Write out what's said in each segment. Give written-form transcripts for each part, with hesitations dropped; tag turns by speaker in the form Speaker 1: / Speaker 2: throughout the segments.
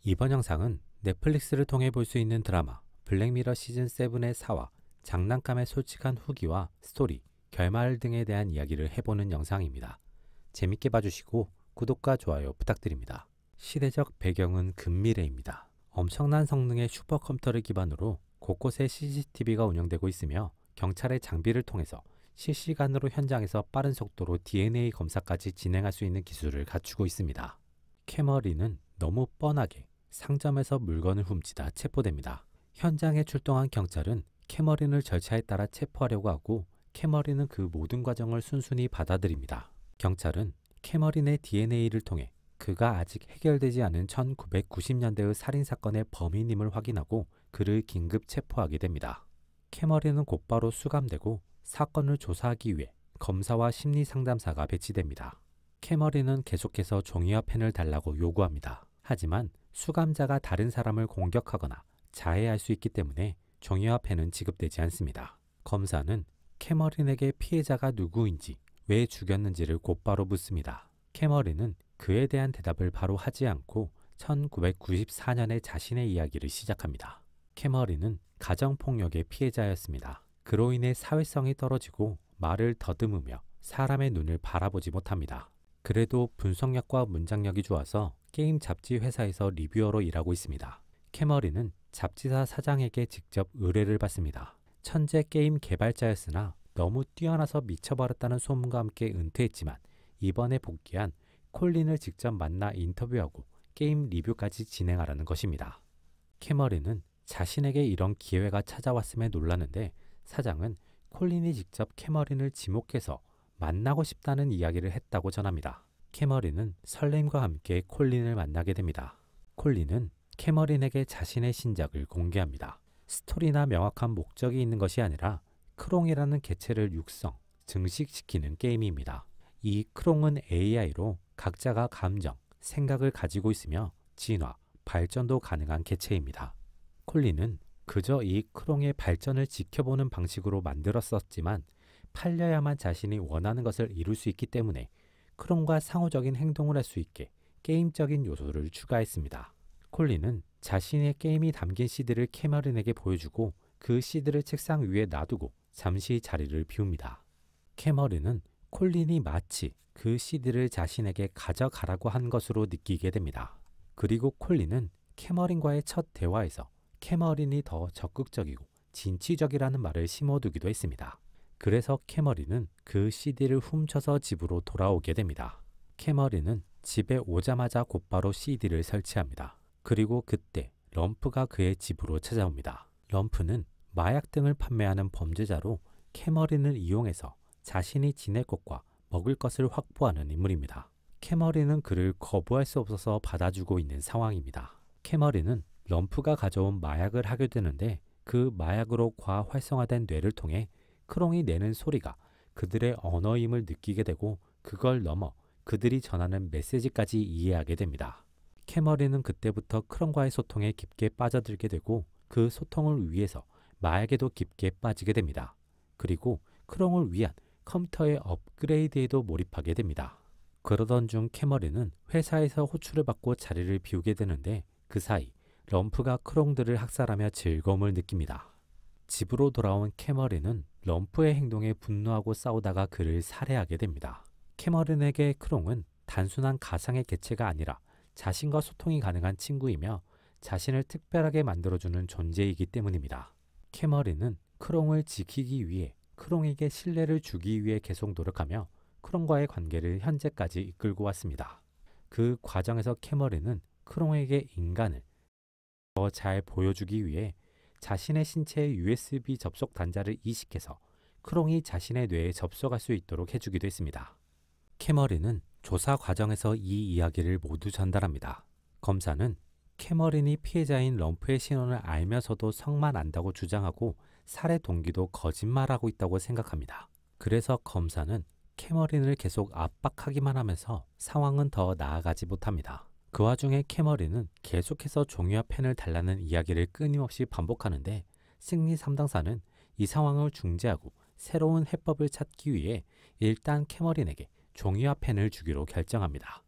Speaker 1: 이번 영상은 넷플릭스를 통해 볼 수 있는 드라마 블랙미러 시즌 7의 4화, 장난감의 솔직한 후기와 스토리, 결말 등에 대한 이야기를 해보는 영상입니다. 재밌게 봐주시고 구독과 좋아요 부탁드립니다. 시대적 배경은 근미래입니다. 엄청난 성능의 슈퍼컴퓨터를 기반으로 곳곳에 CCTV가 운영되고 있으며 경찰의 장비를 통해서 실시간으로 현장에서 빠른 속도로 DNA 검사까지 진행할 수 있는 기술을 갖추고 있습니다. 캐머리는 너무 뻔하게 상점에서 물건을 훔치다 체포됩니다. 현장에 출동한 경찰은 캐머린을 절차에 따라 체포하려고 하고 캐머린은 그 모든 과정을 순순히 받아들입니다. 경찰은 캐머린의 DNA를 통해 그가 아직 해결되지 않은 1990년대의 살인사건의 범인임을 확인하고 그를 긴급 체포하게 됩니다. 캐머린은 곧바로 수감되고 사건을 조사하기 위해 검사와 심리상담사가 배치됩니다. 캐머린은 계속해서 종이와 펜을 달라고 요구합니다. 하지만 수감자가 다른 사람을 공격하거나 자해할 수 있기 때문에 종이와 펜은 지급되지 않습니다. 검사는 캐머린에게 피해자가 누구인지, 왜 죽였는지를 곧바로 묻습니다. 캐머린은 그에 대한 대답을 바로 하지 않고 1994년에 자신의 이야기를 시작합니다. 캐머린은 가정폭력의 피해자였습니다. 그로 인해 사회성이 떨어지고 말을 더듬으며 사람의 눈을 바라보지 못합니다. 그래도 분석력과 문장력이 좋아서 게임 잡지 회사에서 리뷰어로 일하고 있습니다. 캐머린은 잡지사 사장에게 직접 의뢰를 받습니다. 천재 게임 개발자였으나 너무 뛰어나서 미쳐버렸다는 소문과 함께 은퇴했지만 이번에 복귀한 콜린을 직접 만나 인터뷰하고 게임 리뷰까지 진행하라는 것입니다. 캐머린은 자신에게 이런 기회가 찾아왔음에 놀라는데 사장은 콜린이 직접 캐머린을 지목해서 만나고 싶다는 이야기를 했다고 전합니다. 캐머린은 설렘과 함께 콜린을 만나게 됩니다. 콜린은 캐머린에게 자신의 신작을 공개합니다. 스토리나 명확한 목적이 있는 것이 아니라 크롱이라는 개체를 육성, 증식시키는 게임입니다. 이 크롱은 AI로 각자가 감정, 생각을 가지고 있으며 진화, 발전도 가능한 개체입니다. 콜린은 그저 이 크롱의 발전을 지켜보는 방식으로 만들었었지만 팔려야만 자신이 원하는 것을 이룰 수 있기 때문에 크롱과 상호적인 행동을 할 수 있게 게임적인 요소를 추가했습니다. 콜린은 자신의 게임이 담긴 CD를 캐머린에게 보여주고 그 CD를 책상 위에 놔두고 잠시 자리를 비웁니다. 캐머린은 콜린이 마치 그 CD를 자신에게 가져가라고 한 것으로 느끼게 됩니다. 그리고 콜린은 캐머린과의 첫 대화에서 캐머린이 더 적극적이고 진취적이라는 말을 심어두기도 했습니다. 그래서 캐머린은 그 CD를 훔쳐서 집으로 돌아오게 됩니다. 캐머린은 집에 오자마자 곧바로 CD를 설치합니다. 그리고 그때 럼프가 그의 집으로 찾아옵니다. 럼프는 마약 등을 판매하는 범죄자로 캐머린을 이용해서 자신이 지낼 곳과 먹을 것을 확보하는 인물입니다. 캐머린은 그를 거부할 수 없어서 받아주고 있는 상황입니다. 캐머린은 럼프가 가져온 마약을 하게 되는데 그 마약으로 과활성화된 뇌를 통해 크롱이 내는 소리가 그들의 언어임을 느끼게 되고 그걸 넘어 그들이 전하는 메시지까지 이해하게 됩니다. 캐머린은 그때부터 크롱과의 소통에 깊게 빠져들게 되고 그 소통을 위해서 마약에도 깊게 빠지게 됩니다. 그리고 크롱을 위한 컴퓨터의 업그레이드에도 몰입하게 됩니다. 그러던 중 캐머린은 회사에서 호출을 받고 자리를 비우게 되는데 그 사이 럼프가 크롱들을 학살하며 즐거움을 느낍니다. 집으로 돌아온 캐머린은 럼프의 행동에 분노하고 싸우다가 그를 살해하게 됩니다. 캐머린에게 크롱은 단순한 가상의 개체가 아니라 자신과 소통이 가능한 친구이며 자신을 특별하게 만들어주는 존재이기 때문입니다. 캐머린은 크롱을 지키기 위해 크롱에게 신뢰를 주기 위해 계속 노력하며 크롱과의 관계를 현재까지 이끌고 왔습니다. 그 과정에서 캐머린은 크롱에게 인간을 더 잘 보여주기 위해 자신의 신체에 USB 접속 단자를 이식해서 크롱이 자신의 뇌에 접속할 수 있도록 해주기도 했습니다. 캐머린은 조사 과정에서 이 이야기를 모두 전달합니다. 검사는 캐머린이 피해자인 럼프의 신원을 알면서도 성만 안다고 주장하고 살해 동기도 거짓말하고 있다고 생각합니다. 그래서 검사는 캐머린을 계속 압박하기만 하면서 상황은 더 나아가지 못합니다. 그 와중에 캐머린은 계속해서 종이와 펜을 달라는 이야기를 끊임없이 반복하는데 승리 3당사는 이 상황을 중재하고 새로운 해법을 찾기 위해 일단 캐머린에게 종이와 펜을 주기로 결정합니다.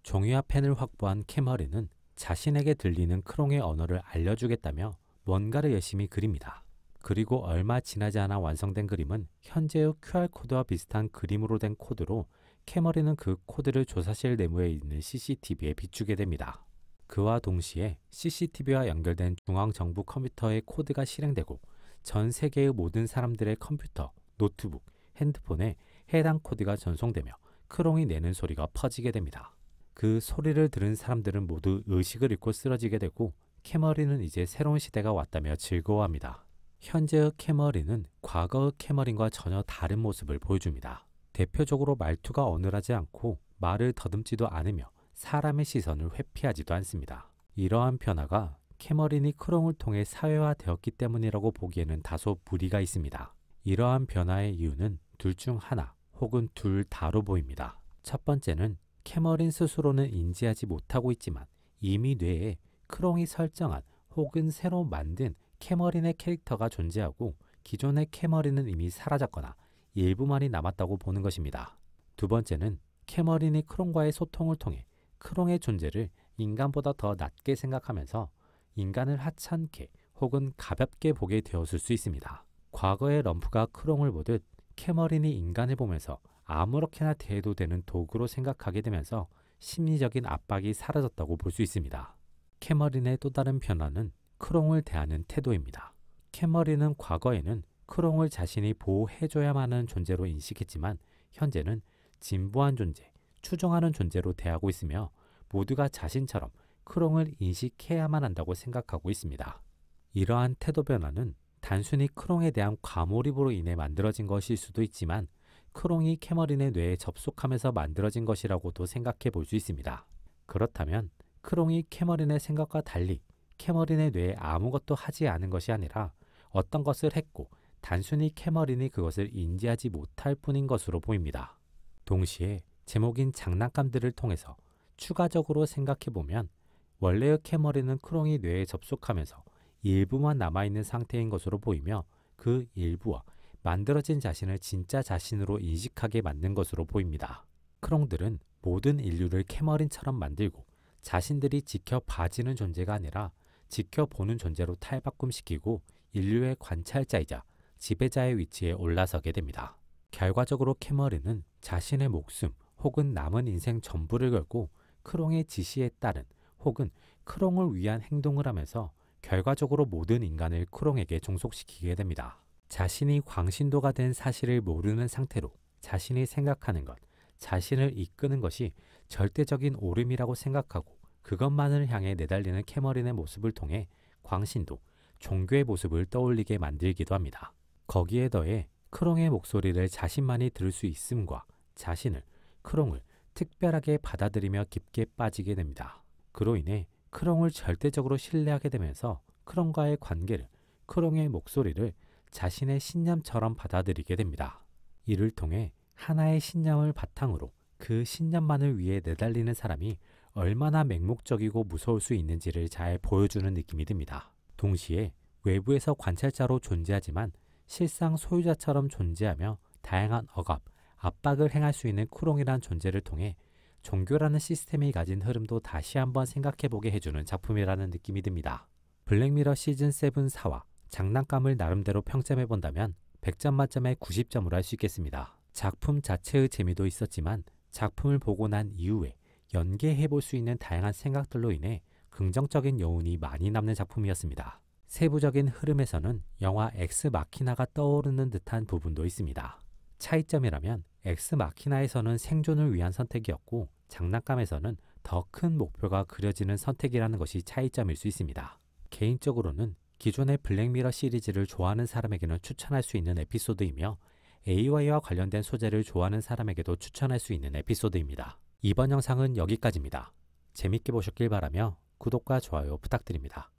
Speaker 1: 종이와 펜을 확보한 캐머린은 자신에게 들리는 크롱의 언어를 알려주겠다며 뭔가를 열심히 그립니다. 그리고 얼마 지나지 않아 완성된 그림은 현재의 QR코드와 비슷한 그림으로 된 코드로 캐머린은 그 코드를 조사실 내부에 있는 CCTV에 비추게 됩니다. 그와 동시에 CCTV와 연결된 중앙정부 컴퓨터의 코드가 실행되고 전 세계의 모든 사람들의 컴퓨터, 노트북, 핸드폰에 해당 코드가 전송되며 크롱이 내는 소리가 퍼지게 됩니다. 그 소리를 들은 사람들은 모두 의식을 잃고 쓰러지게 되고 캐머린은 이제 새로운 시대가 왔다며 즐거워합니다. 현재의 캐머린은 과거의 캐머린과 전혀 다른 모습을 보여줍니다. 대표적으로 말투가 어눌하지 않고 말을 더듬지도 않으며 사람의 시선을 회피하지도 않습니다. 이러한 변화가 캐머린이 크롱을 통해 사회화되었기 때문이라고 보기에는 다소 무리가 있습니다. 이러한 변화의 이유는 둘 중 하나 혹은 둘 다로 보입니다. 첫 번째는 캐머린 스스로는 인지하지 못하고 있지만 이미 뇌에 크롱이 설정한 혹은 새로 만든 캐머린의 캐릭터가 존재하고 기존의 캐머린은 이미 사라졌거나 일부만이 남았다고 보는 것입니다. 두 번째는 캐머린이 크롱과의 소통을 통해 크롱의 존재를 인간보다 더 낮게 생각하면서 인간을 하찮게 혹은 가볍게 보게 되었을 수 있습니다. 과거의 럼프가 크롱을 보듯 캐머린이 인간을 보면서 아무렇게나 대해도 되는 도구로 생각하게 되면서 심리적인 압박이 사라졌다고 볼 수 있습니다. 캐머린의 또 다른 변화는 크롱을 대하는 태도입니다. 캐머린은 과거에는 크롱을 자신이 보호해줘야만 하는 존재로 인식했지만 현재는 진부한 존재, 추종하는 존재로 대하고 있으며 모두가 자신처럼 크롱을 인식해야만 한다고 생각하고 있습니다. 이러한 태도 변화는 단순히 크롱에 대한 과몰입으로 인해 만들어진 것일 수도 있지만 크롱이 캐머린의 뇌에 접속하면서 만들어진 것이라고도 생각해 볼 수 있습니다. 그렇다면 크롱이 캐머린의 생각과 달리 캐머린의 뇌에 아무것도 하지 않은 것이 아니라 어떤 것을 했고 단순히 캐머린이 그것을 인지하지 못할 뿐인 것으로 보입니다. 동시에 제목인 장난감들을 통해서 추가적으로 생각해보면 원래의 캐머린은 크롱이 뇌에 접속하면서 일부만 남아있는 상태인 것으로 보이며 그 일부와 만들어진 자신을 진짜 자신으로 인식하게 만든 것으로 보입니다. 크롱들은 모든 인류를 캐머린처럼 만들고 자신들이 지켜봐지는 존재가 아니라 지켜보는 존재로 탈바꿈시키고 인류의 관찰자이자 지배자의 위치에 올라서게 됩니다. 결과적으로 캐머린은 자신의 목숨 혹은 남은 인생 전부를 걸고 크롱의 지시에 따른 혹은 크롱을 위한 행동을 하면서 결과적으로 모든 인간을 크롱에게 종속시키게 됩니다. 자신이 광신도가 된 사실을 모르는 상태로 자신이 생각하는 것, 자신을 이끄는 것이 절대적인 옳음이라고 생각하고 그것만을 향해 내달리는 캐머린의 모습을 통해 광신도, 종교의 모습을 떠올리게 만들기도 합니다. 거기에 더해 크롱의 목소리를 자신만이 들을 수 있음과 자신을, 크롱을 특별하게 받아들이며 깊게 빠지게 됩니다. 그로 인해 크롱을 절대적으로 신뢰하게 되면서 크롱과의 관계를, 크롱의 목소리를 자신의 신념처럼 받아들이게 됩니다. 이를 통해 하나의 신념을 바탕으로 그 신념만을 위해 내달리는 사람이 얼마나 맹목적이고 무서울 수 있는지를 잘 보여주는 느낌이 듭니다. 동시에 외부에서 관찰자로 존재하지만 실상 소유자처럼 존재하며 다양한 억압, 압박을 행할 수 있는 크롱이란 존재를 통해 종교라는 시스템이 가진 흐름도 다시 한번 생각해보게 해주는 작품이라는 느낌이 듭니다. 블랙미러 시즌 7 4화 장난감을 나름대로 평점해본다면 100점 만점에 90점으로 할 수 있겠습니다. 작품 자체의 재미도 있었지만 작품을 보고 난 이후에 연계해볼 수 있는 다양한 생각들로 인해 긍정적인 여운이 많이 남는 작품이었습니다. 세부적인 흐름에서는 영화 엑스 마키나가 떠오르는 듯한 부분도 있습니다. 차이점이라면 엑스 마키나에서는 생존을 위한 선택이었고 장난감에서는 더 큰 목표가 그려지는 선택이라는 것이 차이점일 수 있습니다. 개인적으로는 기존의 블랙미러 시리즈를 좋아하는 사람에게는 추천할 수 있는 에피소드이며 AY와 관련된 소재를 좋아하는 사람에게도 추천할 수 있는 에피소드입니다. 이번 영상은 여기까지입니다. 재밌게 보셨길 바라며 구독과 좋아요 부탁드립니다.